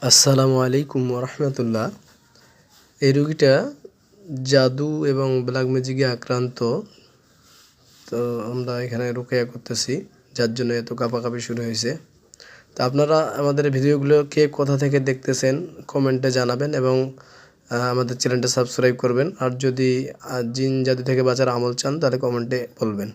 আসসালামু আলাইকুম রহমতুল্লাহ। এই রোগীটা জাদু এবং ব্ল্যাক ম্যাজিকে আক্রান্ত। তো আমরা এখানে রুকিয়া করতেছি, যার জন্য এত কাঁপাকাঁপি শুরু হয়েছে। তো আপনারা আমাদের ভিডিওগুলো কে কোথা থেকে দেখতেছেন কমেন্টে জানাবেন এবং আমাদের চ্যানেলটা সাবস্ক্রাইব করবেন। আর যদি জিন জাদু থেকে বাঁচার আমল চান তাহলে কমেন্টে বলবেন।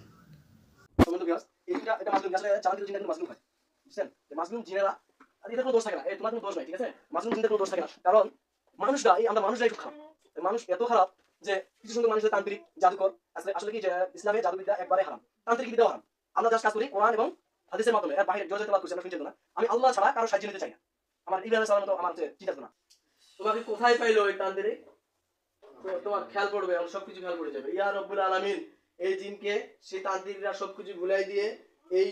কারণ আমরা মানুষরাই খুব খারাপ। মানুষ এত খারাপ যে কিছু সংখ্যক মানুষের তান্ত্রিক জাদুকর আসলে কি ইসলামে জাদুবিদ্যা একবারে হারাম, তান্ত্রিক বিদ্যা হারাম। আমরা জাস্ট কাজ করি কোরআন এবং হাদিসের মাধ্যমে, এর বাইরে জোরে তেলাওয়াত করছি আমরা শুনছি না। আমি আল্লাহ ছাড়া কারো সাহায্য নিতে চাই না। আমার ইব্রাহিম আলাইহিস সালামের মতো আমার চিন্তা না। তোমাকে কোথায় পাইলো ওই তান্ত্রিক? তোমার খেয়াল পড়বে, সবকিছু খেয়াল পড়ে যাবে। ইয়া রব্বুল আলামিন এই জিনকে সেই তান্ত্রিকরা সবকিছু ভুলাই দিয়ে এই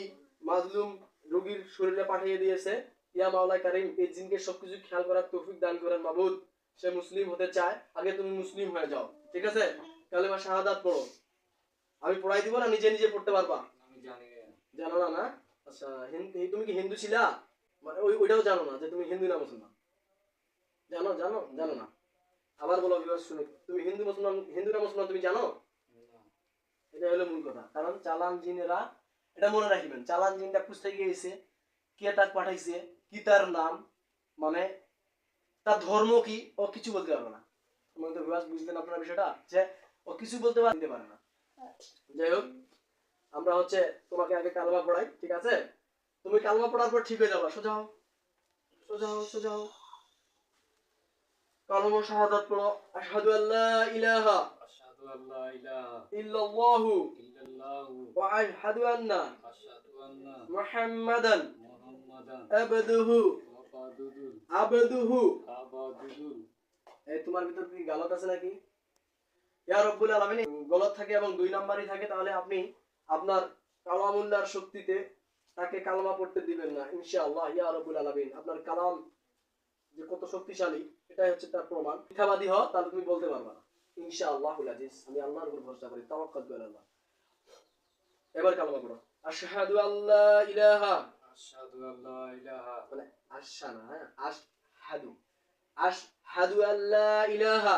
মাজলুম রোগীর শরীরে পাঠিয়ে দিয়েছে। ইয়া মাওলা কারীম এই জিনকে সবকিছু খেয়াল করার তৌফিক দান করেন মাবুদ। সে মুসলিম হতে চায়, আগে তুমি মুসলিম হয়ে যাও, ঠিক আছে? কালেমা শাহাদাত পড়ো। আমি পড়াই দিব না নিজে নিজে পড়তে পারবা? আমি জানো না? না আচ্ছা, তুমি কি হিন্দু ছিলা? মানে ওইটাও জানো না যে তুমি হিন্দু না মুসলমান? জানো জানো জানো না? আবার বলো ভিউয়ার্স শুনে, তুমি হিন্দু না মুসলমান তুমি জানো? এটা হলো মূল কথা। কারণ চালান জিনেরা, এটা মনে রাখবেন, চালান জিনটা খুঁজতে গিয়েছে, কে তার পাঠাইছে, কি তার নাম, মানে তার ধর্ম কি, ও কিছু বলতে পারবে না। তুমি তো ভিউয়ার্স বুঝলেন আপনারা বিষয়টা, যে ও কিছু বলতে পারে না। যাই হোক, আমরা তোমাকে আগে কালমা পড়াই, ঠিক আছে? তুমি কালমা পড়ার পর ঠিক হয়ে যাবা। সোজা হও, সোজা হও, সোজা হও। কালমা শাহাদাত পড়ো। আশহাদু আল্লা ইলাহা ইল্লাল্লাহু ওয়া আশহাদু আন্না মুহাম্মাদান আবদুহু। এই তোমার ভিতর কি গালত আছে নাকি? ইয়া রব্বুল আলামিন গলত থাকে এবং দুই নাম্বারই থাকে, তাহলে আপনি আপনার কালামুল্লাহর শক্তিতে তাকে কালমা পড়তে দিবেন না ইনশাআল্লাহ। ইয়া রব্বুল আলামিন আপনার কালাম যে কত শক্তিশালী এটাই হচ্ছে তার প্রমাণ। মিথ্যাবাদী হও তাহলে তুমি বলতে পারবা না ইনশাআল্লাহুল আজিজ। আমি আল্লাহর উপর ভরসা করি, তাওয়াক্কালতু আলাল্লাহ। এবার কালমা পড়ো। আশহাদু আল্লা ইলাহা, মানে আশা না, হ্যাঁ, আশহাদু। আশহাদু আল্লা ইলাহা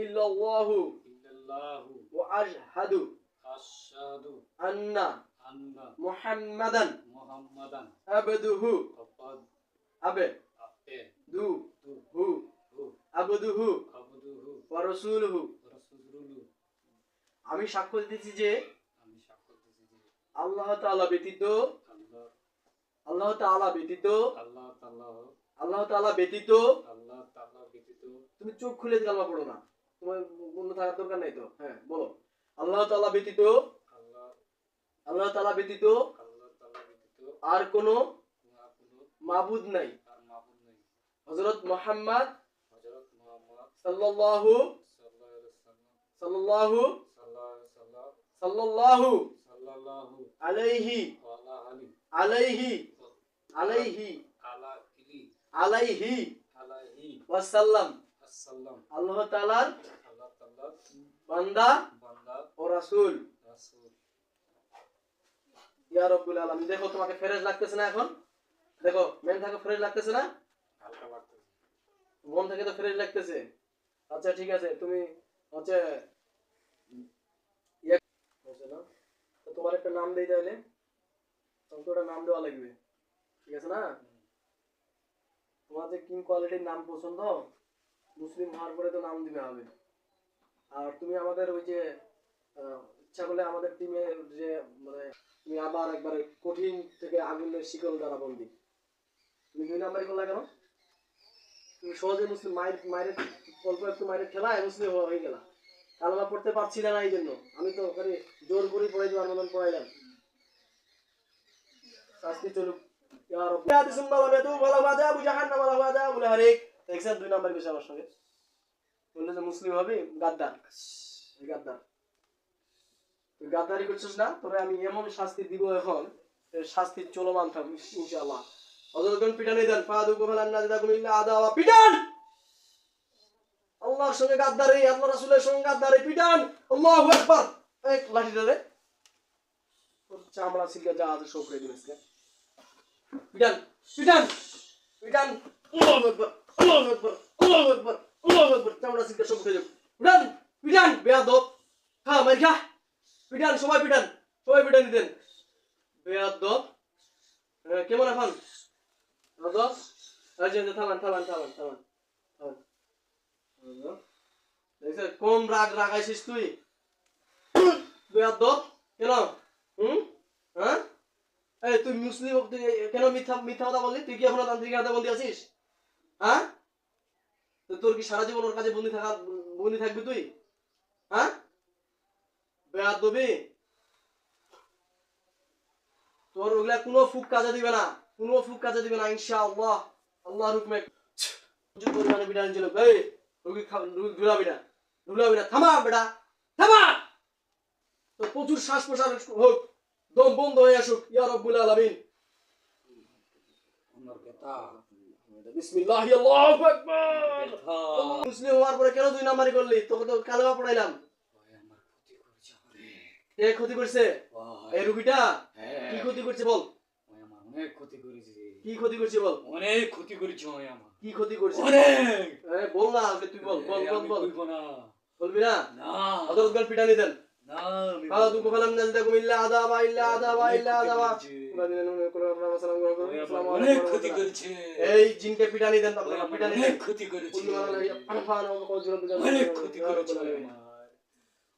ইল্লাল্লাহু ওয়া আশহাদু আন্না মুহাম্মাদান আবদুহু আবদুহু ওয়া রাসূলুহু। আমি সাক্ষ্য দিতেছি যে আল্লাহ তাআলা ব্যতীত তুমি চোখ খুলে কালমা পড়ো না, তোমার বন্ধ থাকার দরকার নাই তো। হ্যাঁ বলো, আল্লাহ তাআলা ব্যতীত আর কোনো মাবুদ নাই। হযরত মুহাম্মদ সাল্লাল্লাহু আলাইহি ওয়াসাল্লাম আল্লাহ তাআলার বান্দা ও রাসূল। ইয়া রাব্বুল আলামিন। দেখো তোমাকে ফেরেজ লাগতেছে না? এখন দেখো, মেন থাকো, ফেরেজ লাগতেছে না? হালকা লাগতেছে, মন থেকে তো ফেরেজ লাগতেছে। আচ্ছা ঠিক আছে, তুমি তো তোমার একটা নাম দেই তাহলে। তোমার নাম দেওয়া লাগবে, ঠিক আছে না? তোমার যে কিং কোয়ালিটির নাম পছন্দ, মুসলিম হওয়ার পরে তো নাম দিতে হবে। আর তুমি আমাদের ওই যে ইচ্ছা করলে আমাদের টিমে যে, মানে তুমি আবার একবারে কঠিন থেকে আগুনের শিকল দ্বারা বন্দী। তুমি 2 নাম্বারই করলা কেন? তুমি সহজে মুসলিম মায়ের অল্প একটু মায়ের খেলায় মুসলিম হয়ে গেলা। কালমা পড়তে পারছিলে না, এই জন্য আমি তো ওখানে জোর করে পড়াই দেওয়ার মতন পড়াইলাম। শাস্তি চলুক। ইয়া রাব্বি আদিসুম বালাবেতু ওয়ালা ওয়াজাবু জাহান্নাম ওয়ালা ওয়াজাবুল হারিক। দেখছেন 2 নাম্বার বিষয় আমার সঙ্গে বললে যে মুসলিম হবে, গাদ্দার। গাদ্দারি করছিস না, তোরে আমি এমন শাস্তি দিব এখন, শাস্তি চলমান থাকবে ইনশাআল্লাহ। হযরতগণ পিটানে দেন, ফাদু কুফালান নাজিদাকুম ইল্লা আদাওয়া। পিটান! আল্লাহর সঙ্গে গাদ্দারি, আল্লাহর রাসূলের সঙ্গে গাদ্দারি, পিটান! আল্লাহু আকবার। এক লাঠি ধরে তোর চামড়া ছিলকে যা আছে সব করে দিবেন। পিটান পিটান। পিটান। আল্লাহু আকবার, আল্লাহু আকবার, আল্লাহু আকবার, আল্লাহু আকবার। চামড়া সিলকা সব উঠে যাবে। পিটান, পিটান বেয়াদব। খা মার খা। পিটান সবাই পিটান, সবাই পিটান দিতেন। বেয়াদব। কেমন এখন? বেয়াদব। আচ্ছা থামান থামান থামান থামান থামান। দেখছিস কোন রাগ রাগাইছিস তুই? বেয়াদব কেন? হুম? হ্যাঁ? এই তুই মুসলিম তুই কেন মিথ্যা মিথ্যা কথা বললি? তুই কি এখনো তান্ত্রিকের হাতে বন্দী আছিস? হ্যাঁ? তো তোর কি সারা জীবন ওর কাছে বন্দী থাকবি তুই? হ্যাঁ? বেয়াদবি। তোর ওগুলা কোনো ফুক কাজে দিবে না, কোনো ফুক কাজে দিবে না ইনশাআল্লাহ। আল্লাহর হুকমে প্রচুর পরিমাণে বিধান ছিল। এই রুগী ঢুলাবি না, ঢুলাবি না। থামা বেটা, থামা। তো প্রচুর শ্বাস প্রশ্বাস হোক, দম বন্ধ হয়ে আসুক ইয়া রব্বুল আলামিন। বিসমিল্লাহ আল্লাহু আকবার। মুসলিম হওয়ার পরে কেন 2 নাম্বারই করলি? তোকে তো কালেমা পড়াইলাম। কে ক্ষতি করছে? এই রুগীটা কি ক্ষতি করছে বল? অনেক ক্ষতি করেছে। কি ক্ষতি করছে বল? অনেক ক্ষতি করেছে আমার। কি ক্ষতি করছে? অনেক। বল না, তুই বল বল বল বল। বলবো না। বলবি না? না। আদর গাল পিটানি দেন। না। কালা তুকু ফালাম নাজদাকুম ইল্লা আযাবা ইল্লা আযাবা ইল্লা আযাবা। অনেক ক্ষতি করেছে। এই জিনকে পিটানি দেন আপনারা, পিটানি দেন। অনেক ক্ষতি করেছে। অনেক ক্ষতি করেছে আমার।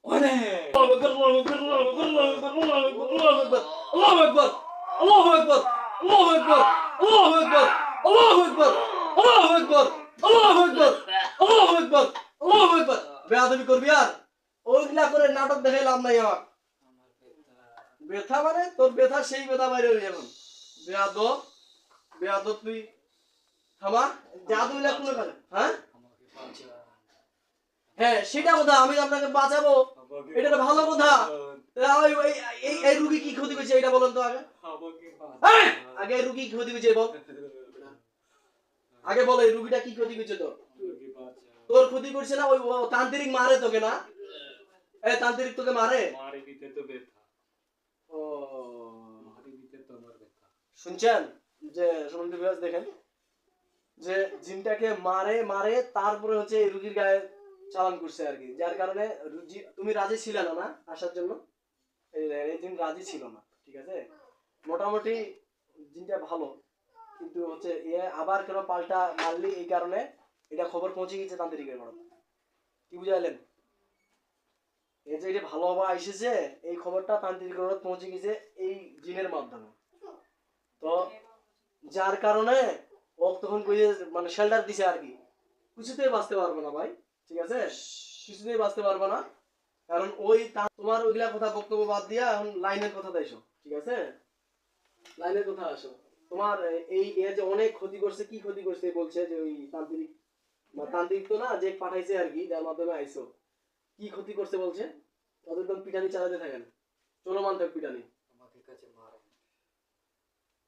অনেক। আল্লাহু আকবার, আল্লাহু আকবার, আল্লাহু আকবার, আল্লাহু আকবার, আল্লাহু আকবার, আল্লাহু আকবার, আল্লাহু আকবার, আল্লাহু আকবার, আল্লাহু আকবার, আল্লাহু আকবার, আল্লাহু আকবার, আল্লাহু আকবার। বেয়াদবি করবি আর? ওইগুলা করে নাটক দেখে লাভ নাই আমার। ব্যথা মানে তোর ব্যথা সেই ব্যথা বাইরে হয়ে যাবে। বেয়াদব, বেয়াদব তুই। থামা। জাদুগুলা কোনো কাজ? হ্যাঁ? আমাকে বাঁচা। হ্যাঁ সেটা কথা, আমি আপনাকে বাঁচাবো, এটা তো ভালো কথা। এই রুগী কি ক্ষতি করছে এটা বলেন তো আগে। আমাকে এই, বাঁচা। আগে এই রুগী কি ক্ষতি করছে বল। আগে বল এই রুগীটা কি ক্ষতি করছে তোর? আমাকে বাঁচা। তোর ক্ষতি করছে না ওই তান্ত্রিক মারে তোকে না? এই তান্ত্রিক তোকে মারে? মারি দিতে তো ব্যথা। ও মারি দিতে তো আমার ব্যথা। শুনছেন যে শুনুন ভিউয়ার্স দেখেন যে জিনটাকে মারে মারে তারপরে হচ্ছে এই রুগীর গায়ে চালান করছে আর কি, যার কারণে তুমি রাজি ছিলে না না আসার জন্য। এই জিন রাজি ছিল না, ঠিক আছে। মোটামুটি জিনটা ভালো, কিন্তু হচ্ছে এ আবার কেন পাল্টা মারলি এই কারণে এটা খবর পৌঁছে গেছে তান্ত্রিকের ঘরে। কি বুঝাইলেন? এই যে এটা ভালো হওয়া এসেছে এই খবরটা তান্ত্রিকের ঘরে পৌঁছে গেছে এই জিনের মাধ্যমে। তো যার কারণে ও তখন কইছে মানে শেল্টার দিছে আর কি। কিছুতেই বাঁচতে পারবো না ভাই, ঠিক আছে, কিছুতেই বাঁচতে পারবো না। কারণ ওই তোমার ওইগুলা কথা বক্তব্য বাদ দিয়া এখন লাইনের কথা দাইছো, ঠিক আছে, লাইনের কথা আসো। তোমার এই এ যে অনেক ক্ষতি করছে, কি ক্ষতি করছে বলছে যে ওই তান্ত্রিক তান্ত্রিক তো না যে পাঠাইছে আর কি, যার মাধ্যমে আইছো, কি ক্ষতি করছে বলছে? ততক্ষণ পিটানি চালাতে থাকেন, চলমান থাক পিটানি। আমাকে কাছে মারে।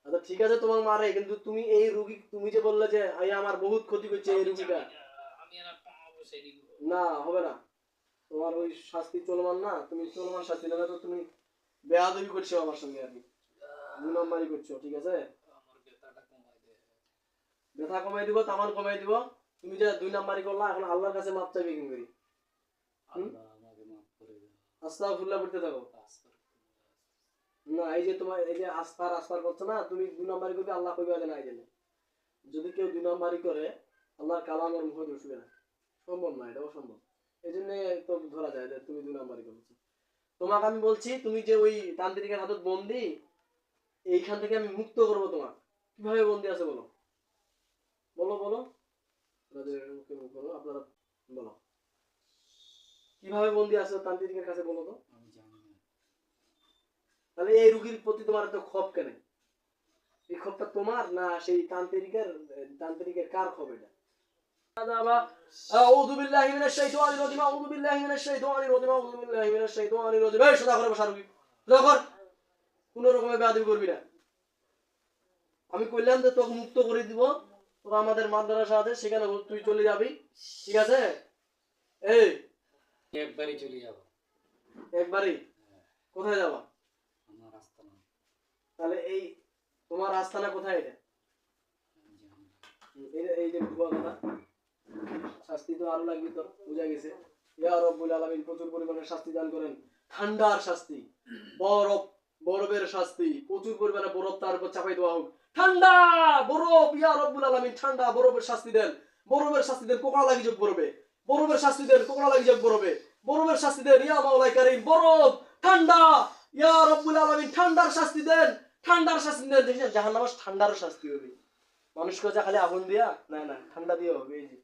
আচ্ছা ঠিক আছে তোমার মারে, কিন্তু তুমি এই রুগী তুমি যে বললে যে আমার বহুত ক্ষতি করছে এই রুগীটা, না হবে না, তোমার ওই শাস্তি চলমান না, তুমি চলমান শাস্তি না তো তুমি বেয়াদবি করছো আমার সঙ্গে আর কি, 2 নম্বরই করছো, ঠিক আছে। আমার ব্যথাটা কমাই দে। ব্যথা কমাই দিব, তামান কমাই দিব। তুমি যে 2 নম্বরই করলা, এখন আল্লাহর কাছে মাপ চাইবে কি করি? আল্লাহ আমাকে মাফ করে দাও। আস্তাগফিরুল্লাহ পড়তে থাকো। না এই যে তোমার এই যে আস্তার আস্তার করছো না, তুমি 2 নম্বরই করবে, আল্লাহ কইবে যে না জানে। যদি কেউ 2 নম্বরই করে আল্লাহর কালামের মুখে বসবে না, সম্ভব না, এটা অসম্ভব। এই জন্য তো ধরা যায় যে তুমি 2 নম্বরই করছো। তোমাকে আমি বলছি তুমি যে ওই তান্ত্রিকের হাতে বন্দি, এইখান থেকে আমি মুক্ত করব তোমার। কিভাবে বন্দি আছে বলো, বলো বলো, আপনারা বলো কিভাবে বন্দি আছো তান্ত্রিকের কাছে বলো তো। আমি জানি না। তাহলে এই রুগীর প্রতি তোমার এত ক্ষোভ কেন? এই ক্ষোভটা তোমার না সেই তান্ত্রিকের কার ক্ষোভ এটা? আউযু বিল্লাহি মিনাশ শাইতানির রাজিম, আউযু বিল্লাহি মিনাশ শাইতানির রাজিম, আউযু বিল্লাহি মিনাশ শাইতানির রাজিম। এই সদা করে বসা রুগী, সদা কর, কোনো রকমে বেয়াদবি করবি না। আমি কইলাম যে তোকে মুক্ত করে দিব, তোরা আমাদের মাদ্রাসা আছে সেখানে তুই চলে যাবি, ঠিক আছে। এই একবারই চলে যাব। একবারই? কোথায় যাবা? আমার রাস্তা না। তাহলে এই তোমার আস্তানা কোথায় এটা? আমি জানি না। এই যে ভুয়া কথা, শাস্তি তো আরো লাগবে, তো বুঝা গেছে। ইয়া রব্বুল আলামিন প্রচুর পরিমাণে শাস্তি দান করেন, ঠান্ডার শাস্তি, বরফ, বরফের শাস্তি, প্রচুর পরিমাণে বরফ তার উপর চাপাই দেওয়া হোক, ঠান্ডা বরফ, ইয়া রব্বুল আলামিন ঠান্ডা বরফের শাস্তি দেন, বরফের শাস্তি দেন, কোকড়া লাগি যোগ বরফে, বরফের শাস্তি দেন, কোকড়া লাগি যোগ বরফে, বরফের শাস্তি দেন, ইয়া মাওলাই কারীম, বরফ ঠান্ডা, ইয়া রব্বুল আলামিন ঠান্ডার শাস্তি দেন, ঠান্ডার শাস্তি দেন। দেখেন জাহান্নামে ঠান্ডার শাস্তি হবে, মানুষকে যা খালি আগুন দিয়া না না ঠান্ডা দিয়ে হবে। এই যে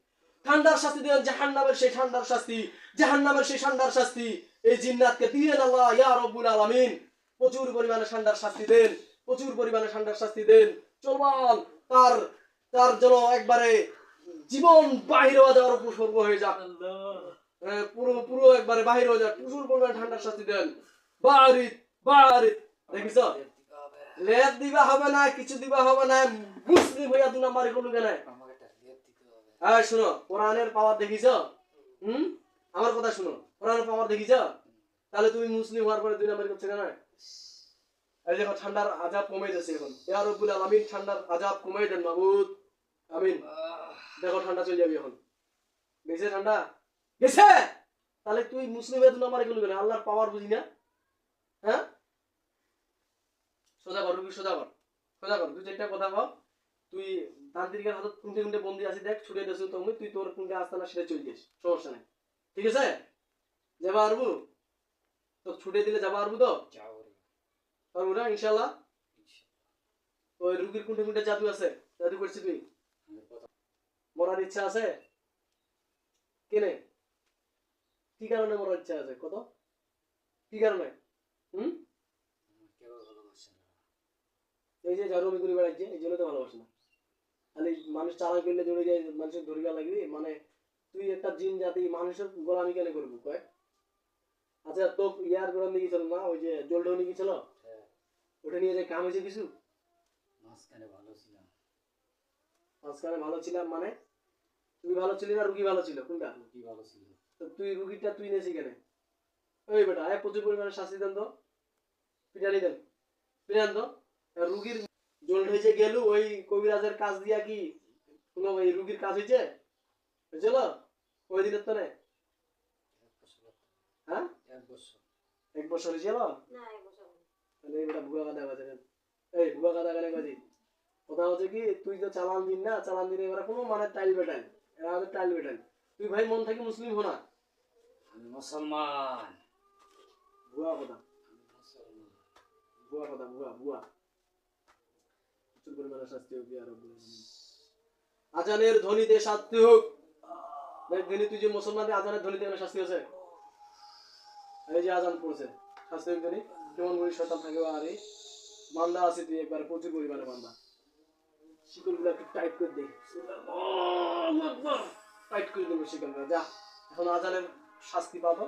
ঠান্ডার শাস্তি দেন, জাহান্নামের সেই ঠান্ডার শাস্তি, জাহান্নামের সেই ঠান্ডার শাস্তি এই জিন্নাতকে দিয়েন আল্লাহ ইয়া রব্বুল আলামিন, প্রচুর পরিমাণে ঠান্ডার শাস্তি দেন, প্রচুর পরিমাণে ঠান্ডার শাস্তি দেন। চলমান তার তার যেন একবারে জীবন বাহির হয়ে যাওয়ার উপসর্গ হয়ে যাক, পুরো পুরো একবারে বাহির হয়ে যাক, প্রচুর পরিমাণে ঠান্ডার শাস্তি দেন। বারিত বারিত, দেখিস লেট দিবা হবে না, কিছু দিবা হবে না, মুসলিম হইয়া 2 নাম্বারে কোনো কেন। আমাকে একটা লেপ দিতে হবে। এই শুনো, কোরআনের পাওয়ার দেখিস? আমার কথা শুনো, কোরআনের পাওয়ার দেখিস? তাহলে তুমি মুসলিম হওয়ার পরে 2 নাম্বার করছো কেন? এই দেখো ঠান্ডার আযাব কমে যাচ্ছে এখন, ইয়া রব্বুল আলামিন ঠান্ডার আযাব কমাই দেন মাবুদ, আমিন। দেখো ঠান্ডা চলে যাবে এখন, গেছে ঠান্ডা গেছে। তাহলে তুই মুসলিম হয়ে 2 নাম্বারে গেলি কেন? আল্লাহর পাওয়ার বুঝি না? হ্যাঁ, সোজা কর রুগী, সোজা কর, সোজা কর, 2-4টা কথা কও। তুই তান্ত্রিকের হাতে কোনটে কোনটে বন্দি আছিস দেখ, ছুটে দেছো তুমি, তুই তোর কোনটে আস্তানা সেটা চলে যাস, সমস্যা নাই, ঠিক আছে? যাবা পারবো তো, ছুটে দিলে যাবা পারবো তো? যাও রে। পারবো না ইনশাআল্লাহ। ওই রুগীর কোনটে কোনটে জাদু আছে, জাদু করছিস তুই? মরার ইচ্ছা আছে কেনে? কি কারণে মরার ইচ্ছা আছে কত? কি কারণে? কেউ ভালোবাসে না। এই যে জারুমি করে বেড়াচ্ছে, এই জন্য তো ভালোবাসে না। খালি মানুষ চালান করলে জড়ে যায়, মানুষের ধরিয়া লাগবি, মানে তুই একটা জিন জাতি মানুষের গোলামি কেন করবি কয়? আচ্ছা তো ইয়ার গোলামি কি ছিল না, ওই যে জলডনি কি ছিল, হ্যাঁ, ওটা নিয়ে যে কাম হয়েছে কিছু? মাঝখানে ভালো ছিলাম। মাঝখানে ভালো ছিলাম মানে? তুই ভালো ছিলি না রুগী ভালো ছিল, কোনটা? কি ভালো ছিল? তো তুই রুগীটা তুই নিয়েছি কেন? ওই বেটা প্রচুর পরিমাণে শাস্তি দেন তো, পিটানি দেন, পিটান তো। রুগীর জল হয়েছে গেল, ওই কবিরাজের কাজ দিয়া কি কোনো ওই রুগীর কাজ হয়েছে? বুঝলো ওই দিনের তো না? 1 বছর। হ্যাঁ 1 বছর। 1 বছর হয়েছিল না 1 বছর না। তাহলে এই বেটা ভুয়া কথা বাজে। এই ভুয়া কথা কেন বাজি? কথা হচ্ছে কি, তুই তো চালান দিন না, চালান দিনে এবার কোনো মানে টাইল বেটাল, এরা হচ্ছে টাইল বেটাল। তুই ভাই মন থেকে মুসলিম হো না, আমি মুসলমান। ভুয়া কথা, আমি মুসলমান। ভুয়া কথা, ভুয়া ভুয়া। প্রচুর পরিমাণে শাস্তি হোক ইয়া রাব্বুল আলামিন। আজানের ধ্বনিতে শাস্তি হোক। দেখ দিনে তুই যে মুসলমানদের আজানের ধ্বনিতে কেন শাস্তি হয়েছে? এই যে আজান পড়ছে, শাস্তি হোক ধ্বনি, কেমন করে শয়তান থাকে। আরে বান্দা আছে তুই একবারে প্রচুর পরিমাণে বান্দা, শিকলগুলো একটু টাইট করে দে, টাইট করে দেবো শিকলগুলো। যা এখন আজানের শাস্তি পাবো।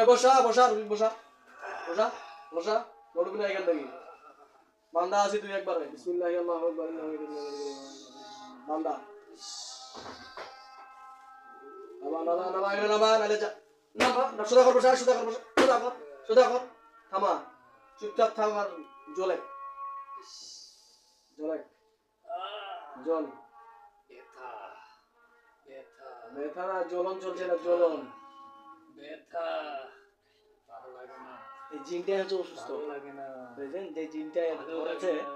বসা বসা রুগী বসা, বসা বসা, নড়বি না এখান থেকে। বান্দা আছি তুই একবারে, বিসমিল্লাহি আল্লাহু আকবার। বান্দা নামা নামা নামা এখানে নামা, নাইলে যা নামা না, সোজা কর বসা, সোজা কর বসা, সোজা কর, সোজা কর, থামা, চুপচাপ থাম আর জলে জলে জল। ব্যথা, ব্যথা, ব্যথা না, জ্বলন চলছে না, জ্বলন। ব্যথা। ভালো লাগে না। এই জিনটাই হচ্ছে অসুস্থ, ভালো লাগে না। বুঝলেন? যে জিনটাই ভালো ধরেছে, লাগে না।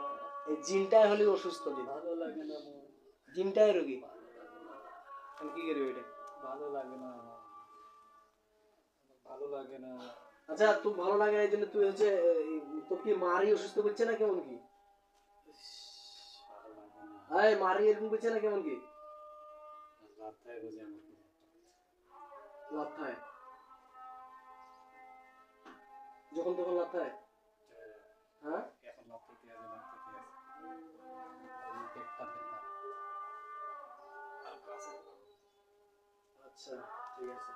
এই জিনটাই হলে অসুস্থ জিন, ভালো লাগে না আমার। জিনটাই রোগী। ভালো লাগে না। আমি কি করবো এটা? ভালো লাগে না আমার। ভালো লাগে না। আচ্ছা তুই ভালো লাগে না এই জন্য তুই হচ্ছে তোর কি মারি অসুস্থ করছে না কেমন কি? ভালো লাগে না। আয় মারি এরকম করছে না কেমন কি? রাত্রে বুঝে আমার কি লাথায়, যখন তখন লাথায়। হ্যাঁ এখন লাগতে আছে, লাগতে আছে। এই পেটটা ব্যথা। আচ্ছা ঠিক আছে।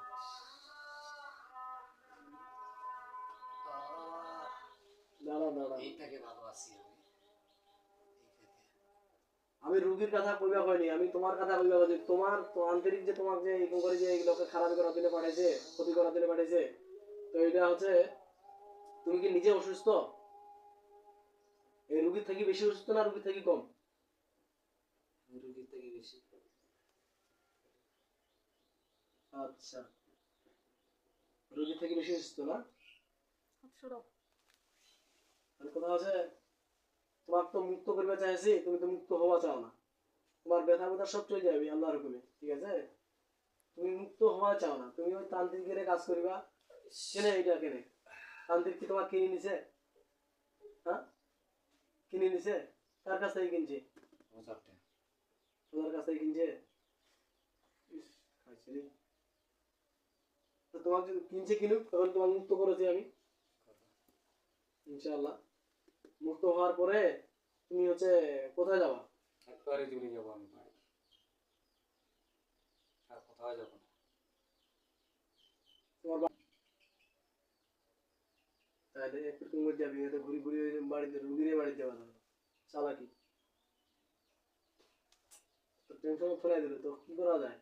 দাঁড়া দাঁড়া, এই থেকে ভালো আছি আমি। এই থেকে। আমি রুগীর কথা কইবা হয়নি, আমি তোমার কথা কইবা হইছে। তোমার তো আন্তরিক যে তোমাকে যে এরকম করে যে এইগুলোকে খারাপ করার জন্য পাঠাইছে, ক্ষতি করার জন্য পাঠাইছে, তো এটা হচ্ছে তুমি কি নিজে অসুস্থ? রুগীর থেকে বেশি অসুস্থ না রুগীর থেকে কম? রোগীর থেকে বেশি। আচ্ছা, রুগীর থেকে বেশি অসুস্থ না? মানে কথা আছে, তোমার তো মুক্ত করবে চাইছি, তুমি তো মুক্ত হওয়া চাও না। তোমার ব্যথা ব্যথা সব চলে যাবে আল্লাহর হুকুমে, ঠিক আছে? তুমি মুক্ত হওয়া চাও না, তুমি ওই তান্ত্রিকের কাজ করবা। কেনে এটা কেনে? তান্ত্রিক কি তোমার কিনে নিছে? হ্যাঁ, কিনে নিছে? কার কাছ থেকে কিনছে? হাজারটা। তোমার কাছ থেকে কিনছে? ইস, খাইছি রে। তো তোমার যদি কিনছে কিনুক, তখন তোমার মুক্ত করেছি আমি ইনশাআল্লাহ। মুক্ত হওয়ার পরে তুমি হচ্ছে কোথায় যাবা? একবারে চলে যাবো আমি বাড়ি, আর কোথাও যাবো না। তোমার তাহলে একটু মধ্যে যাবি, এটা ঘুরি ঘুরি ওই বাড়িতে রুগীর বাড়িতে যাওয়া যাবে চালাকি। তো টেনশন ফেলাই দিল, তো কি করা যায়?